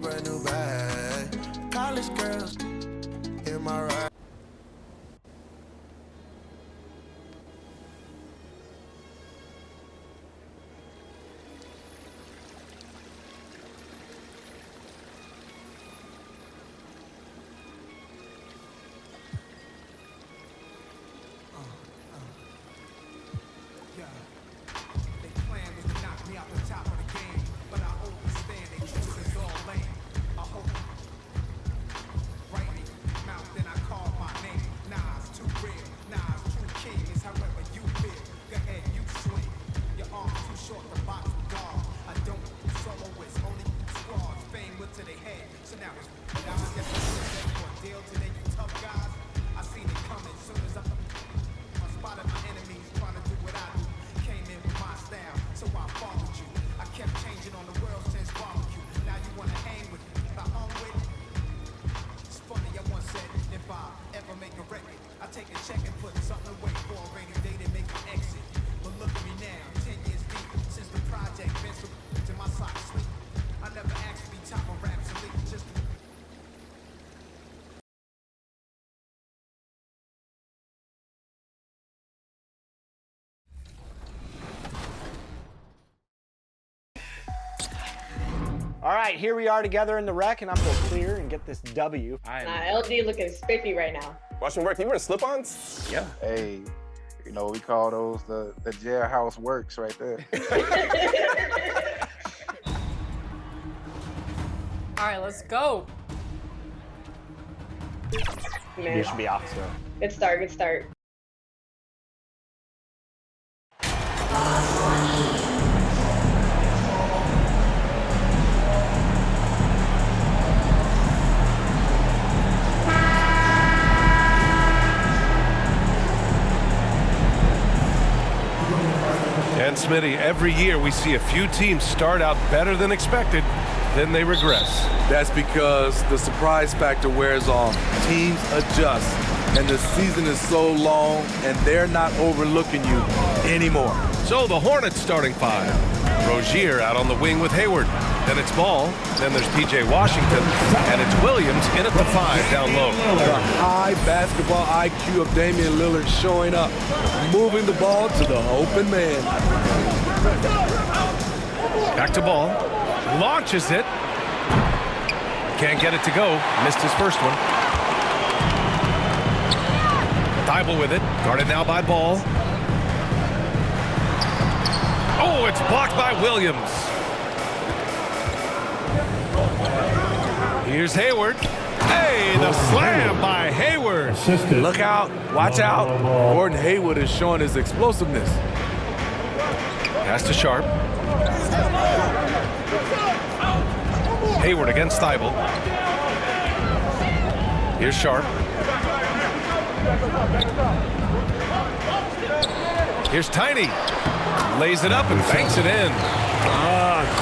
Brand new bag, college girls in my ride. All right, here we are together in the rec, and I'm going to clear and get this W. Nah, LD looking spiffy right now. Watch him work. You wearing slip-ons? Yeah. Hey, you know, we call those the jailhouse works right there. All right, let's go. Man. You should be off, so. Good start, good start. And Smitty, every year we see a few teams start out better than expected, then they regress. That's because the surprise factor wears off. Teams adjust, and the season is so long, and they're not overlooking you anymore. So the Hornets starting five. Rozier out on the wing with Hayward. Then it's Ball. Then there's P.J. Washington. And it's Williams in at the five down low. The high basketball IQ of Damian Lillard showing up, moving the ball to the open man. Back to Ball. Launches it. Can't get it to go. Missed his first one. Thibault with it. Guarded now by Ball. Oh, it's blocked by Williams. Here's Hayward. Hey, the slam by Hayward. Look out. Watch out. Gordon Hayward is showing his explosiveness. Pass to Sharp. Hayward against Thibault. Here's Sharp. Here's Tiny. Lays it up and banks it in.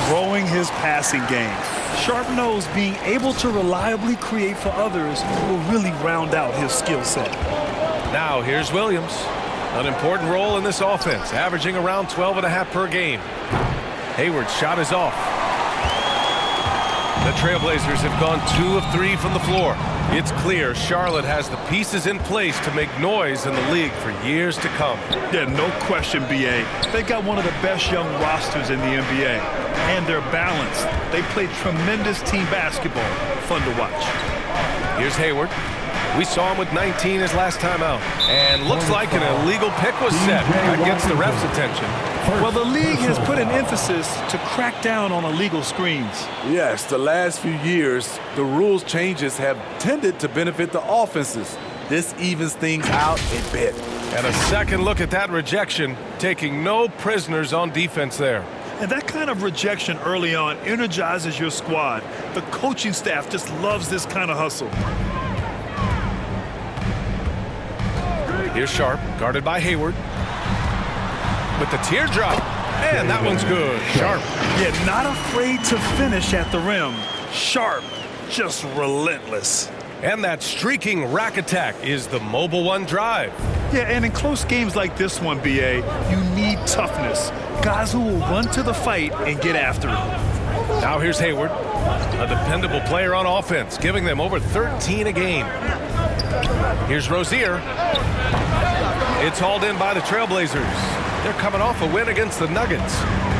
Growing his passing game. Sharp knows being able to reliably create for others will really round out his skill set. Now here's Williams. An important role in this offense, averaging around 12.5 per game. Hayward's shot is off. The Trailblazers have gone 2 of 3 from the floor. It's clear Charlotte has the pieces in place to make noise in the league for years to come. Yeah, no question, B.A. They got one of the best young rosters in the NBA. And they're balanced. They play tremendous team basketball. Fun to watch. Here's Hayward. We saw him with 19 his last time out. And looks like an illegal pick was set. That gets the ref's attention. Well, the league has put an emphasis to crack down on illegal screens. Yes, the last few years, the rules changes have tended to benefit the offenses. This evens things out a bit. And a second look at that rejection, taking no prisoners on defense there. And that kind of rejection early on energizes your squad. The coaching staff just loves this kind of hustle. Here's Sharp, guarded by Hayward. With the teardrop. And that one's good. Sharp. Yeah, not afraid to finish at the rim. Sharp, just relentless. And that streaking rack attack is the Mobile One drive. Yeah, and in close games like this one, BA, you need toughness. Guys who will run to the fight and get after it. Now here's Hayward, a dependable player on offense, giving them over 13 a game. Here's Rozier. It's hauled in by the Trailblazers. They're coming off a win against the Nuggets.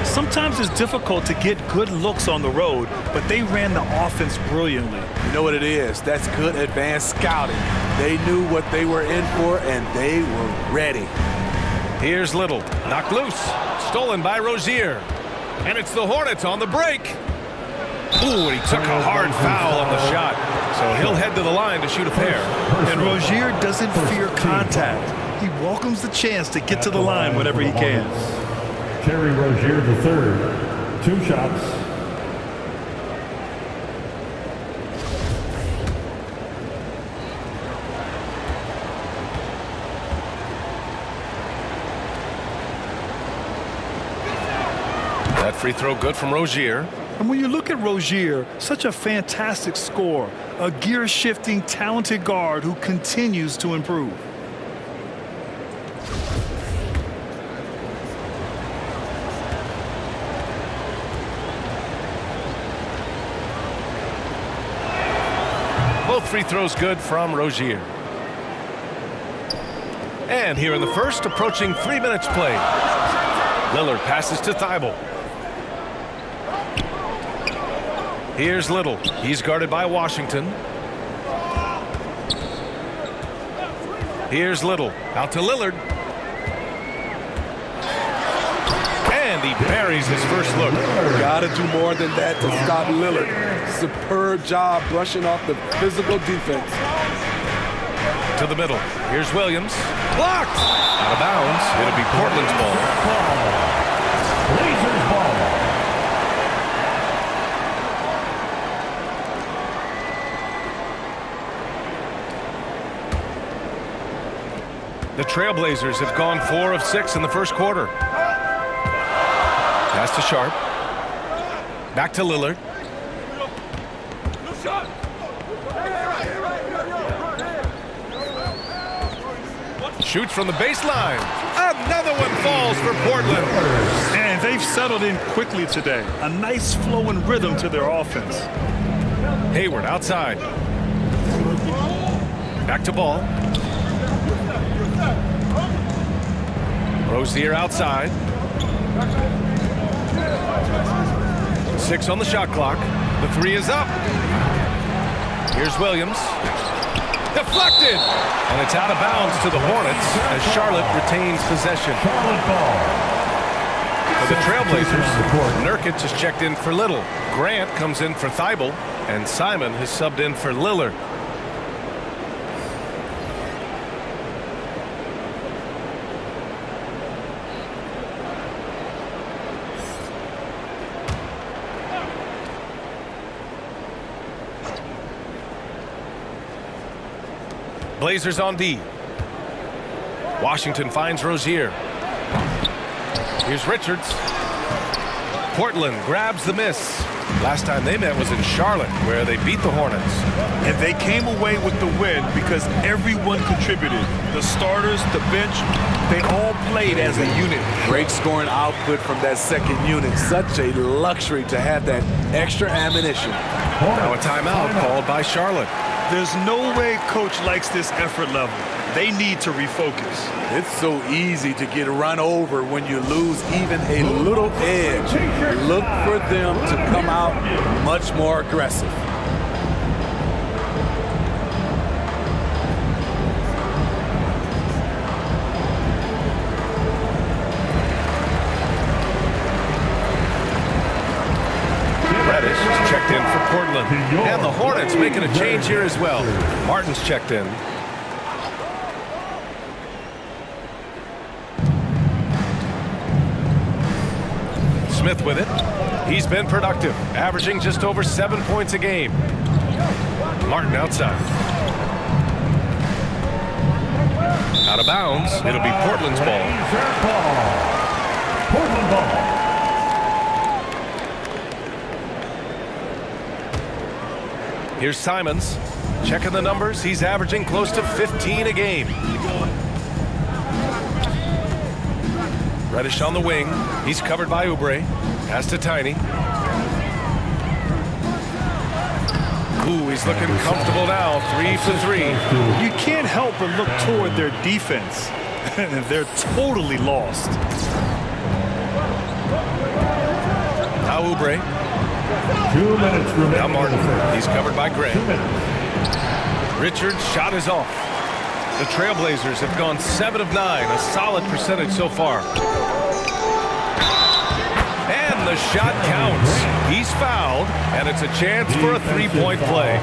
Sometimes it's difficult to get good looks on the road, but they ran the offense brilliantly. You know what it is? That's good advanced scouting. They knew what they were in for, and they were ready. Here's Little, knocked loose, stolen by Rozier. And it's the Hornets on the break. Ooh, and he took a hard foul on the shot. So he'll head to the line to shoot a pair. And Rozier doesn't fear contact. He welcomes the chance to get to the line whenever he can. Terry Rozier the third. 2 shots. That free throw good from Rozier. And when you look at Rozier, such a fantastic scorer, a gear-shifting, talented guard who continues to improve. Both free throws good from Rozier. And here in the first, approaching 3 minutes played. Lillard passes to Thibault. Here's Little. He's guarded by Washington. Here's Little. Out to Lillard. And he buries his first look. Got to do more than that to stop Lillard. Superb job brushing off the physical defense. To the middle. Here's Williams. Blocked. Out of bounds. It'll be Portland's ball. Blazers ball. The Trailblazers have gone 4 of 6 in the first quarter. Pass to Sharp. Back to Lillard. Shoots from the baseline. Another one falls for Portland. And they've settled in quickly today. A nice flow and rhythm to their offense. Hayward outside. Back to Ball. Rozier outside. 6 on the shot clock. The 3 is up. Here's Williams. Deflected! And it's out of bounds to the Hornets as Charlotte retains possession. For the Trailblazers, Nurkic has checked in for Little. Grant comes in for Thibault. And Simon has subbed in for Lillard. Blazers on D. Washington finds Rozier. Here's Richards. Portland grabs the miss. Last time they met was in Charlotte, where they beat the Hornets. And they came away with the win because everyone contributed. The starters, the bench, they all played as a unit. Great scoring output from that second unit. Such a luxury to have that extra ammunition. Now a timeout called by Charlotte. There's no way coach likes this effort level. They need to refocus. It's so easy to get run over when you lose even a little edge. Look for them to come out much more aggressive. Reddish is checked in for Portland. And the Hornets making a change here as well. Martin's checked in. Smith with it. He's been productive, averaging just over 7 points a game. Martin outside. Out of bounds. It'll be Portland's ball. Portland ball. Here's Simons. Checking the numbers. He's averaging close to 15 a game. Reddish on the wing. He's covered by Oubre. Pass to Tiny. Ooh, he's looking comfortable now. 3 for 3. You can't help but look toward their defense. They're totally lost. Now Oubre. 2 minutes remaining. Now Martin. He's covered by Gray. 2 minutes. Richard's shot is off. The Trailblazers have gone 7 of 9, a solid percentage so far. And the shot counts. He's fouled, and it's a chance for a three-point play.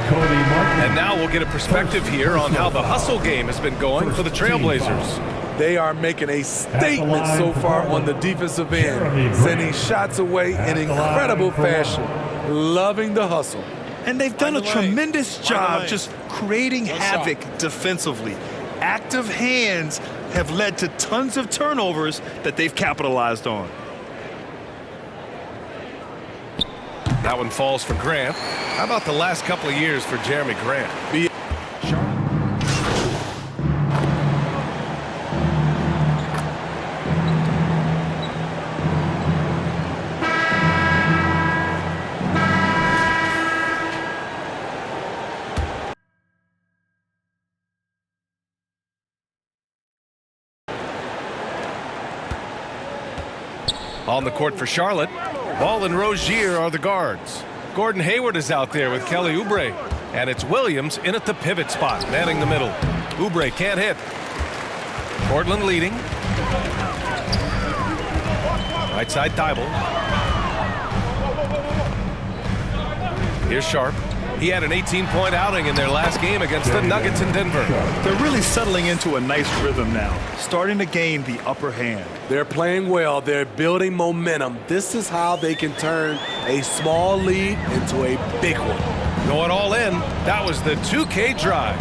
Cody Martin. And now we'll get a perspective here on how the hustle game has been going for the Trailblazers. They are making a statement so far on the defensive end, sending shots away in incredible fashion. Loving the hustle. And they've done a tremendous job just creating havoc defensively. Active hands have led to tons of turnovers that they've capitalized on. That one falls for Grant. How about the last couple of years for Jeremy Grant? On the court for Charlotte, Ball and Rozier are the guards. Gordon Hayward is out there with Kelly Oubre. And it's Williams in at the pivot spot, manning the middle. Oubre can't hit. Portland leading. Right side Thibault. Here's Sharp. He had an 18-point outing in their last game against the Nuggets in Denver. They're really settling into a nice rhythm now, starting to gain the upper hand. They're playing well. They're building momentum. This is how they can turn a small lead into a big one. Going all in, that was the 2K drive.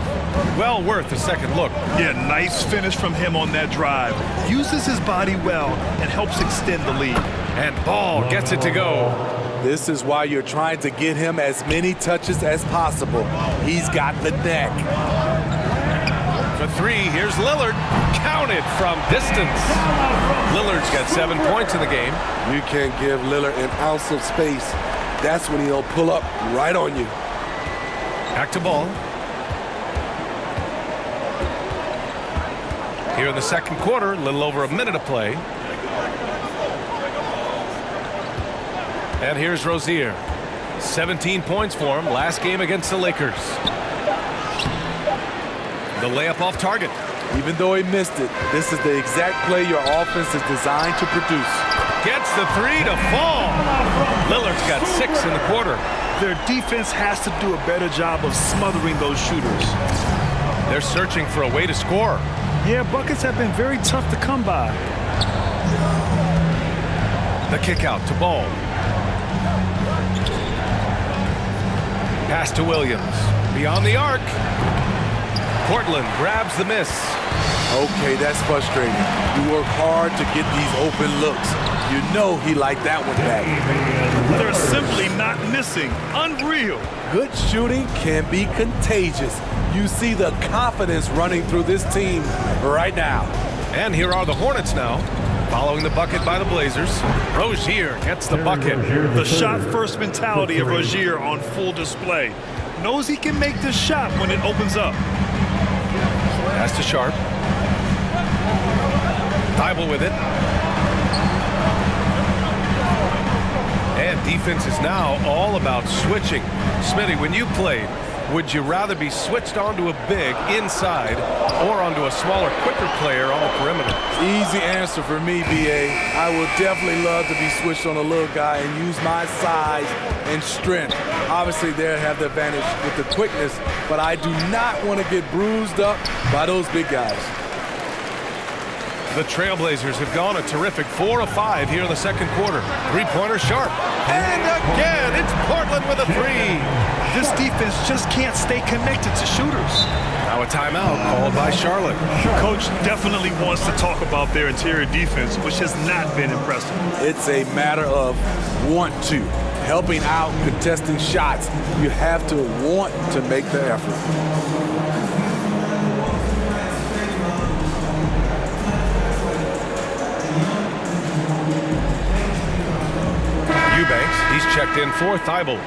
Well worth a second look. Yeah, nice finish from him on that drive. Uses his body well and helps extend the lead. And Ball gets it to go. This is why you're trying to get him as many touches as possible. He's got the neck. For 3, here's Lillard. Counted from distance. Lillard's got 7 points in the game. You can't give Lillard an ounce of space. That's when he'll pull up right on you. Back to Ball. Here in the second quarter, a little over a minute of play. And here's Rozier. 17 points for him last game against the Lakers. The layup off target. Even though he missed it, this is the exact play your offense is designed to produce. Gets the 3 to fall. Lillard's got 6 in the quarter. Their defense has to do a better job of smothering those shooters. They're searching for a way to score. Yeah, buckets have been very tough to come by. The kick out to Ball. Pass to Williams. Beyond the arc. Portland grabs the miss. Okay, that's frustrating. You work hard to get these open looks. You know he liked that one back. They're simply not missing. Unreal. Good shooting can be contagious. You see the confidence running through this team right now. And here are the Hornets now. Following the bucket by the Blazers. Rozier gets the bucket. The shot-first mentality of Rozier on full display. Knows he can make this shot when it opens up. Pass to Sharp. Thibault with it. And defense is now all about switching. Smitty, when you played, would you rather be switched onto a big inside or onto a smaller, quicker player on the perimeter? Easy answer for me, B.A. I would definitely love to be switched on a little guy and use my size and strength. Obviously, they'll have the advantage with the quickness, but I do not want to get bruised up by those big guys. The Trailblazers have gone a terrific 4 of 5 here in the second quarter. Three-pointer sharp. And again, it's Portland with a three. This defense just can't stay connected to shooters. Now a timeout called by Charlotte. Coach definitely wants to talk about their interior defense, which has not been impressive. It's a matter of want to. Helping out, contesting shots. You have to want to make the effort. Eubanks, he's checked in for Thibault.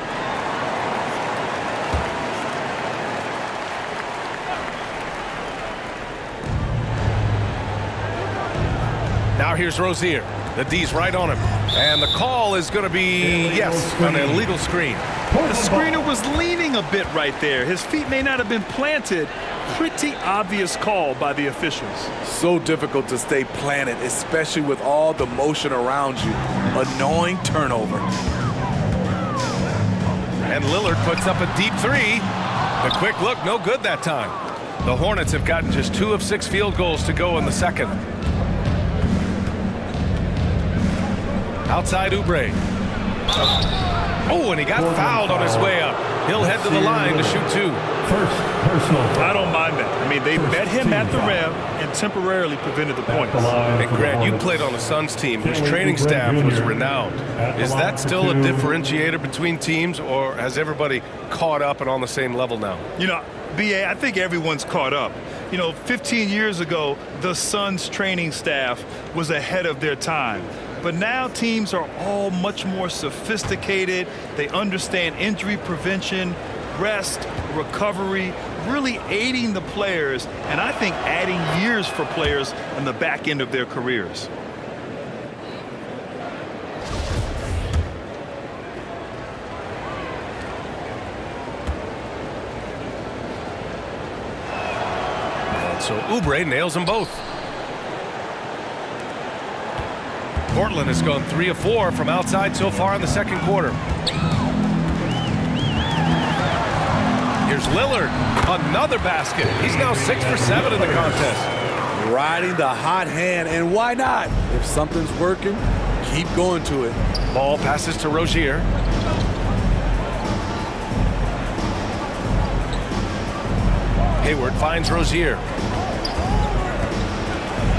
Now here's Rozier. The D's right on him. And the call is going to be, yes, an illegal screen. The screener was leaning a bit right there. His feet may not have been planted. Pretty obvious call by the officials. So difficult to stay planted, especially with all the motion around you. Annoying turnover. And Lillard puts up a deep three. The quick look, no good that time. The Hornets have gotten just 2 of 6 field goals to go in the second. Outside Oubre. Oh, and he got fouled on his way up. He'll head to the line to shoot 2. First personal. I don't mind that. I mean, they met him at the rim and temporarily prevented the points. And Grant, you played on the Suns team whose training staff was renowned. Is that still a differentiator between teams, or has everybody caught up and on the same level now? You know, BA, I think everyone's caught up. You know, 15 years ago, the Suns training staff was ahead of their time. But now teams are all much more sophisticated. They understand injury prevention, rest, recovery, really aiding the players, and I think adding years for players on the back end of their careers. And so Oubre nails them both. Portland has gone 3 of 4 from outside so far in the second quarter. Here's Lillard, another basket. He's now 6 for 7 in the contest. Riding the hot hand, and why not? If something's working, keep going to it. Ball passes to Rozier. Hayward finds Rozier.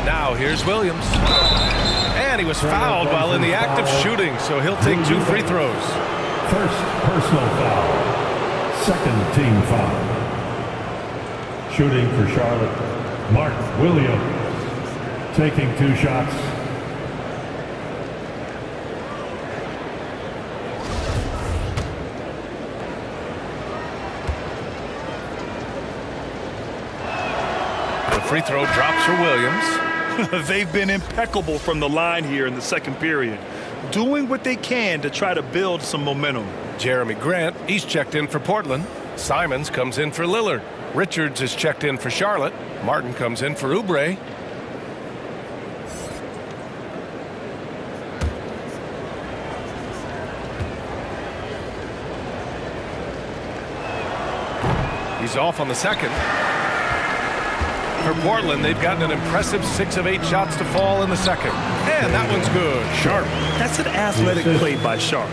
Now here's Williams. And he was fouled while in the act of shooting, so he'll take 2 free throws. First personal foul. Second team foul. Shooting for Charlotte, Mark Williams. Taking 2 shots. The free throw drops for Williams. They've been impeccable from the line here in the second period, doing what they can to try to build some momentum. Jeremy Grant, he's checked in for Portland. Simons comes in for Lillard. Richards is checked in for Charlotte. Martin comes in for Oubre. He's off on the second. For Portland, they've gotten an impressive 6 of 8 shots to fall in the second. And that one's good. Sharp. That's an athletic play by Sharp.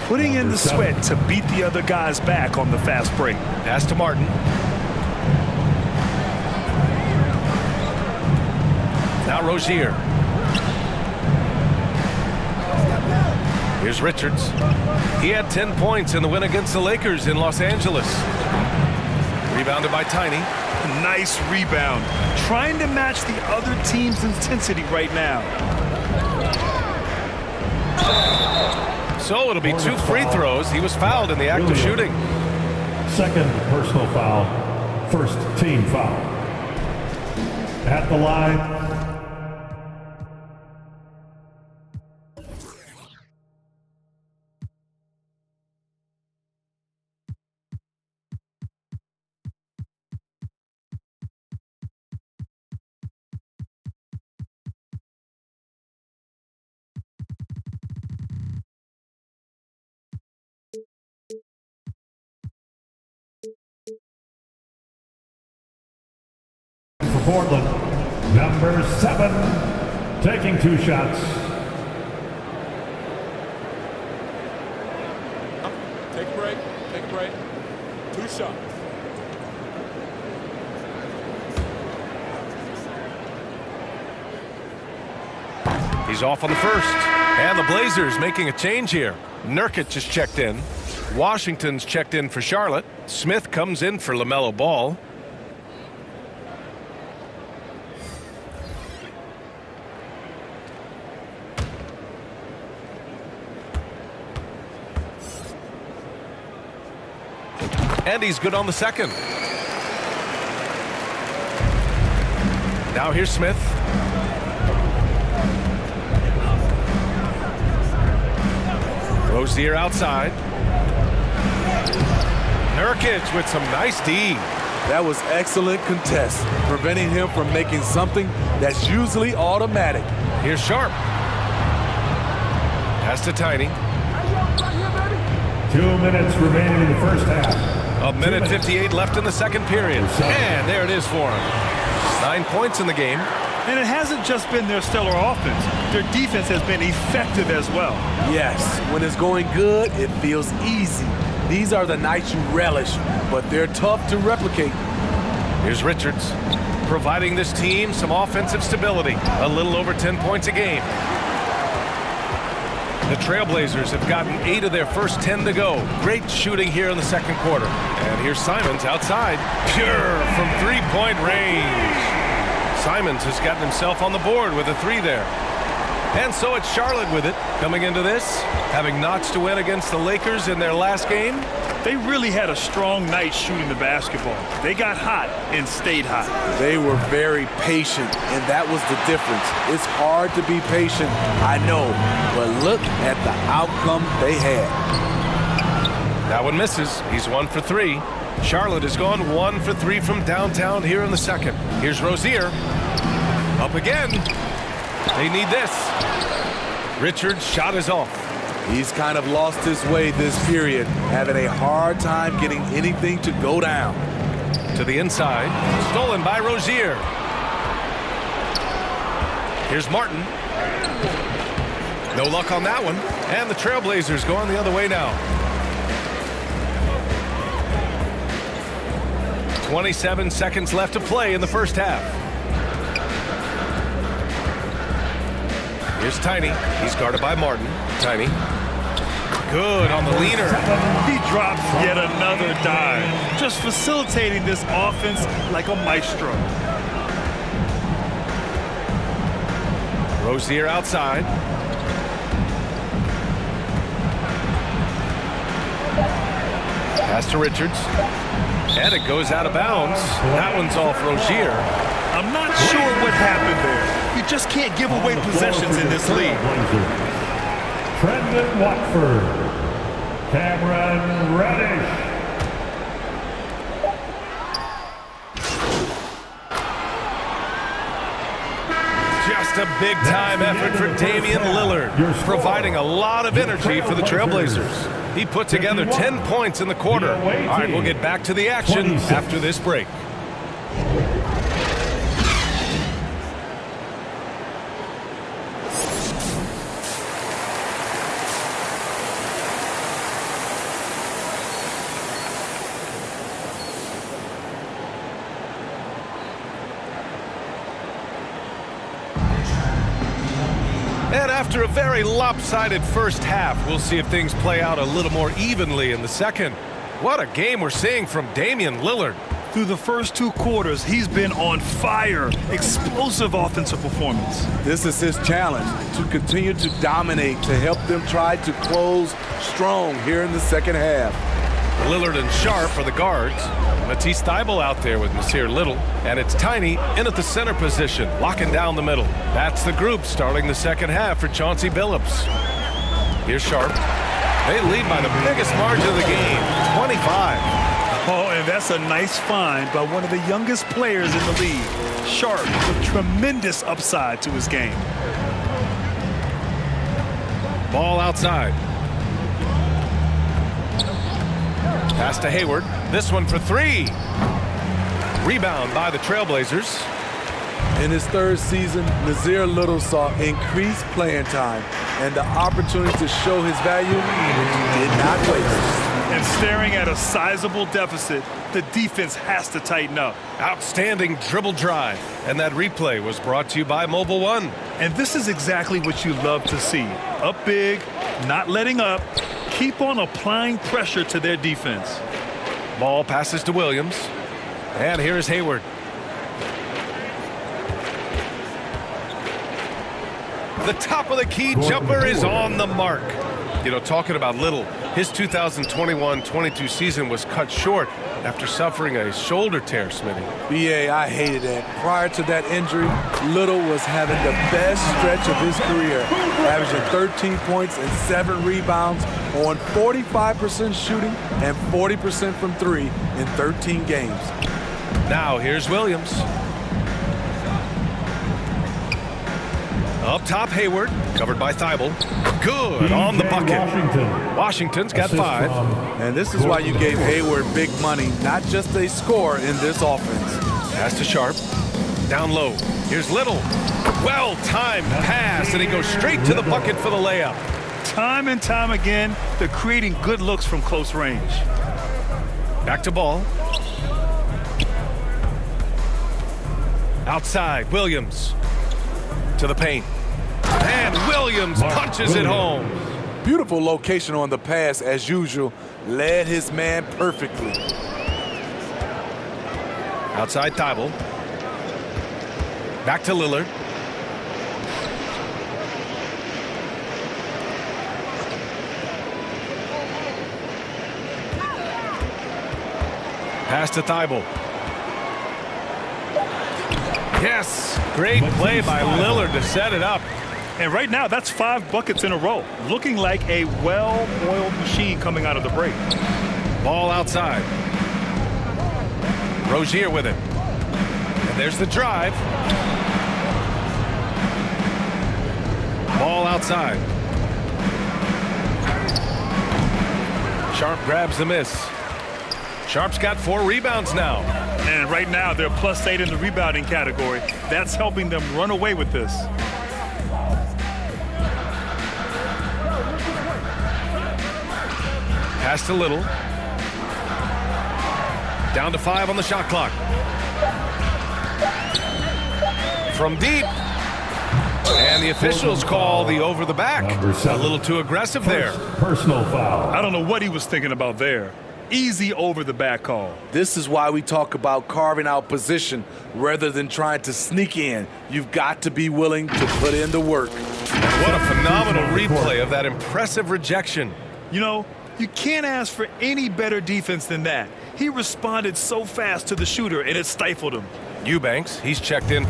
Putting in the sweat to beat the other guys back on the fast break. Pass to Martin. Now Rozier. Here's Richards. He had 10 points in the win against the Lakers in Los Angeles. Rebounded by Tiny. Nice rebound. Trying to match the other team's intensity right now. So it'll be 2 free throws. He was fouled in the act of shooting. Second personal foul. First team foul. At the line. For Portland, number 7, taking 2 shots. Take a break. Take a break. 2 shots. He's off on the first. And the Blazers making a change here. Nurkic is checked in. Washington's checked in for Charlotte. Smith comes in for LaMelo Ball. And he's good on the second. Now here's Smith. Rozier outside. Nurkic with some nice D. That was excellent contest, preventing him from making something that's usually automatic. Here's Sharp. Pass to Tiny. 2 minutes remaining in the first half. A minute 58 left in the second period. And there it is for him. 9 points in the game. And it hasn't just been their stellar offense. Their defense has been effective as well. Yes, when it's going good, it feels easy. These are the nights you relish, but they're tough to replicate. Here's Richards, providing this team some offensive stability. A little over 10 points a game. The Trailblazers have gotten 8 of their first 10 to go. Great shooting here in the second quarter. And here's Simons outside. Pure from three-point range. Simons has gotten himself on the board with a 3 there. And so it's Charlotte with it coming into this, having notched a win against the Lakers in their last game. They really had a strong night shooting the basketball. They got hot and stayed hot. They were very patient, and that was the difference. It's hard to be patient, I know, but look at the outcome they had. That one misses. He's 1 for 3. Charlotte has gone 1 for 3 from downtown here in the second. Here's Rozier. Up again. They need this. Richards' shot is off. He's kind of lost his way this period, having a hard time getting anything to go down. To the inside. Stolen by Rozier. Here's Martin. No luck on that one. And the Trailblazers going the other way now. 27 seconds left to play in the first half. Here's Tiny. He's guarded by Martin. Tiny. Good on the leaner. He drops yet another dime, just facilitating this offense like a maestro. Rozier outside. Pass to Richards. And it goes out of bounds. That one's off Rozier. I'm not sure what happened there. You just can't give away possessions in this league. Trendon Watford. Cameron Reddish. Just a big-time effort for Damian Lillard, providing a lot of energy for the Trailblazers. He put together 10 points in the quarter. All right, we'll get back to the action after this break. And after a very lopsided first half, we'll see if things play out a little more evenly in the second. What a game we're seeing from Damian Lillard. Through the first 2 quarters, he's been on fire. Explosive offensive performance. This is his challenge, to continue to dominate, to help them try to close strong here in the second half. Lillard and Sharp are the guards. Matisse Thybulle out there with Nasir Little. And it's Tiny in at the center position, locking down the middle. That's the group starting the second half for Chauncey Billups. Here's Sharp. They lead by the biggest margin of the game, 25. Oh, and that's a nice find by one of the youngest players in the league. Sharp with tremendous upside to his game. Ball outside. Pass to Hayward. This one for 3. Rebound by the Trailblazers. In his third season, Nazir Little saw increased playing time and the opportunity to show his value, which he did not waste. And staring at a sizable deficit, the defense has to tighten up. Outstanding dribble drive. And that replay was brought to you by Mobile One. And this is exactly what you love to see. Up big, not letting up, keep on applying pressure to their defense. Ball passes to Williams. And here's Hayward. The top of the key jumper is on the mark. You know, talking about Little, his 2021-22 season was cut short after suffering a shoulder tear, Smitty. BA, I hated that. Prior to that injury, Little was having the best stretch of his career, averaging 13 points and 7 rebounds on 45% shooting and 40% from 3 in 13 games. Now here's Williams. Up top, Hayward, covered by Thibault. Good on the bucket. Washington's got 5. And this is why you gave Hayward big money, not just a score in this offense. Pass to Sharp. Down low. Here's Little. Well-timed pass, and he goes straight to the bucket for the layup. Time and time again, they're creating good looks from close range. Back to Ball. Outside, Williams. To the paint. And Williams punches it home. Beautiful location on the pass, as usual. Led his man perfectly. Outside Thibault. Back to Lillard. Pass to Thibault. Yes, great play by Lillard to set it up. And right now, that's 5 buckets in a row. Looking like a well-oiled machine coming out of the break. Ball outside. Rozier with it. And there's the drive. Ball outside. Sharp grabs the miss. Sharp's got 4 rebounds now. And right now, they're +8 in the rebounding category. That's helping them run away with this. Pass to Little. Down to 5 on the shot clock. From deep. And the officials call the over the back. A little too aggressive there. Personal foul. I don't know what he was thinking about there. Easy over the back call. This is why we talk about carving out position rather than trying to sneak in. You've got to be willing to put in the work. What a phenomenal replay of that impressive rejection. You know, you can't ask for any better defense than that. He responded so fast to the shooter, and it stifled him. Eubanks, he's checked in.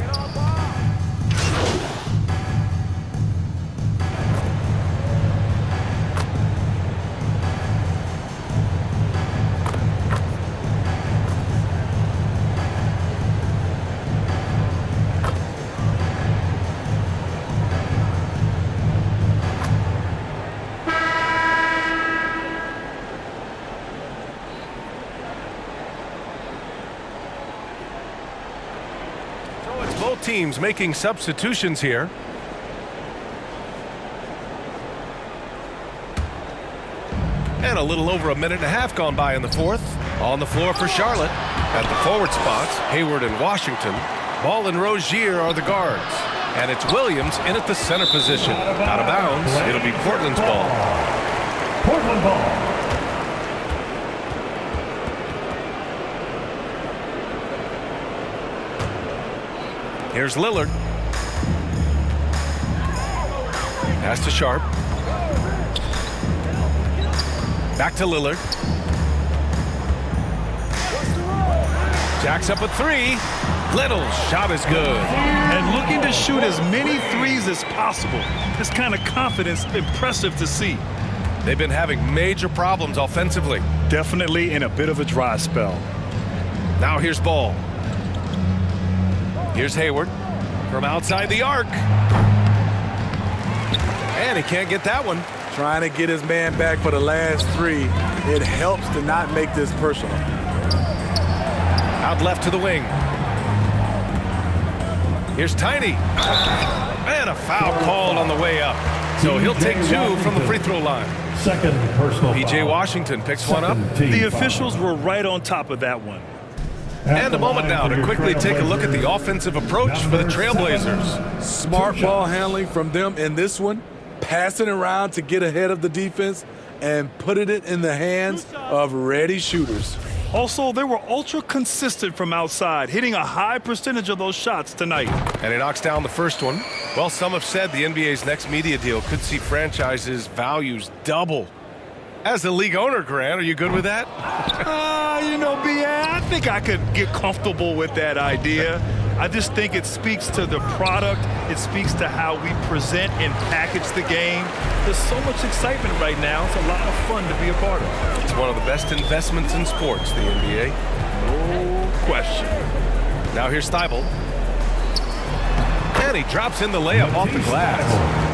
Both teams making substitutions here. And a little over 1.5 minutes gone by in the 4th. On the floor for Charlotte. At the forward spots, Hayward and Washington. Ball and Rozier are the guards. And it's Williams in at the center position. Out of bounds, it'll be Portland's ball. Portland ball. Here's Lillard. Pass to Sharp. Back to Lillard. Jacks up a 3. Little's shot is good. And looking to shoot as many threes as possible. This kind of confidence, impressive to see. They've been having major problems offensively. Definitely in a bit of a dry spell. Now here's Ball. Here's Hayward from outside the arc. And he can't get that one. Trying to get his man back for the last 3. It helps to not make this personal. Out left to the wing. Here's Tiny. And a foul called on the way up. So he'll take 2 from the free throw line. Second personal P.J. foul. Washington picks one up. The officials were right on top of that one. And a moment now to quickly take a look at the offensive approach for the Trailblazers. Smart ball handling from them in this one, passing around to get ahead of the defense and putting it in the hands of ready shooters. Also, they were ultra consistent from outside, hitting a high percentage of those shots tonight. And he knocks down the first one. Well, some have said the NBA's next media deal could see franchises' values double. As a league owner, Grant, are you good with that? You know, B.A., I think I could get comfortable with that idea. I just think it speaks to the product. It speaks to how we present and package the game. There's so much excitement right now. It's a lot of fun to be a part of. It's one of the best investments in sports, the NBA. No question. Now here's Thibault. And he drops in the layup off the glass.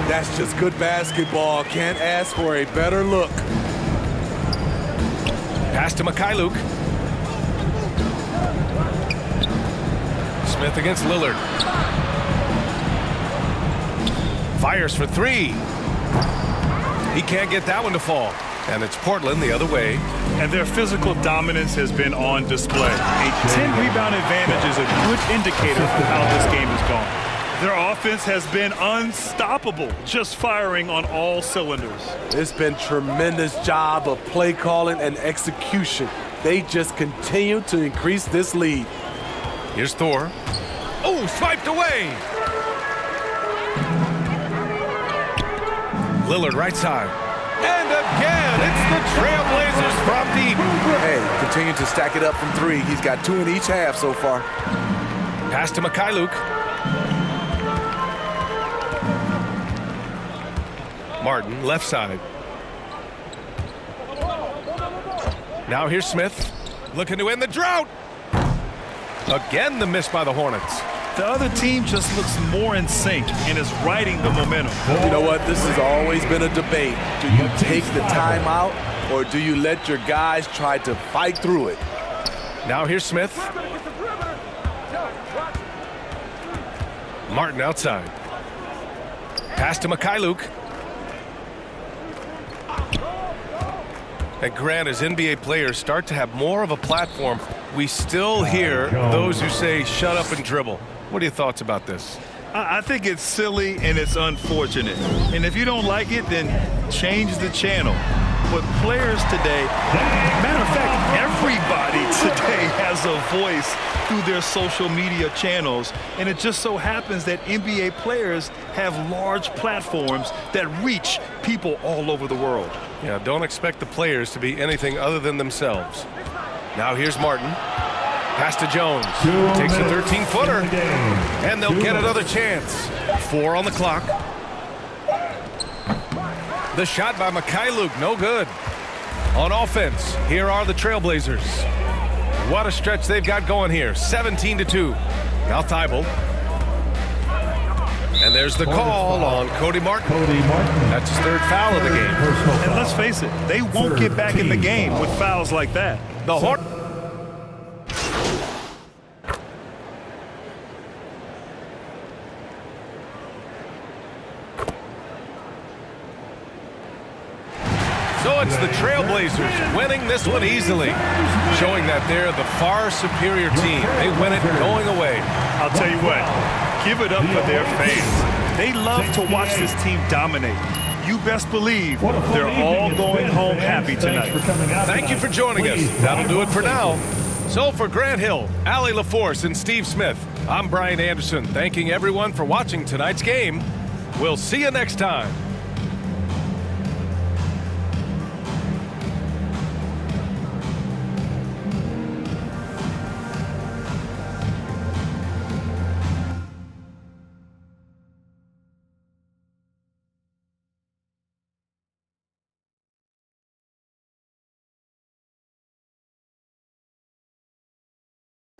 That's just good basketball. Can't ask for a better look. Pass to Mikhailuk. Smith against Lillard. Fires for 3. He can't get that one to fall. And it's Portland the other way. And their physical dominance has been on display. A 10-rebound advantage is a good indicator of how this game has gone. Their offense has been unstoppable, just firing on all cylinders. It's been tremendous job of play calling and execution. They just continue to increase this lead. Here's Thor. Oh, swiped away. Lillard right side. And again, it's the Trailblazers from deep. Hey, continue to stack it up from 3. He's got 2 in each half so far. Pass to Mikhailuk. Martin, left side. Now here's Smith, looking to end the drought. Again, the miss by the Hornets. The other team just looks more in sync and is riding the momentum. You know what? This has always been a debate. Do you take the timeout or do you let your guys try to fight through it? Now here's Smith. Martin outside. Pass to Mikhailuk. And Grant, as NBA players start to have more of a platform, we still hear those who say, shut up and dribble. What are your thoughts about this? I think it's silly and it's unfortunate. And if you don't like it, then change the channel. But players today, matter of fact, everybody today has a voice through their social media channels. And it just so happens that NBA players have large platforms that reach people all over the world. Yeah, don't expect the players to be anything other than themselves. Now here's Martin. Pass to Jones. Takes a 13-footer. And they'll get another chance. 4 on the clock. The shot by Mikhailuk, no good. On offense, here are the Trailblazers. What a stretch they've got going here. 17-2. Now Thibault. And there's the call on Cody Martin. That's his 3rd foul of the game. And let's face it, they won't get back in the game with fouls like that. The Hornets. So it's the Trailblazers winning this one easily, showing that they're the far superior team. They win it going away. I'll tell you what, give it up for their fans. They love to watch this team dominate. You best believe they're all going home happy tonight. Thank you for joining us. That'll do it for now. So for Grant Hill, Allie LaForce, and Steve Smith, I'm Brian Anderson, thanking everyone for watching tonight's game. We'll see you next time.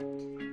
right.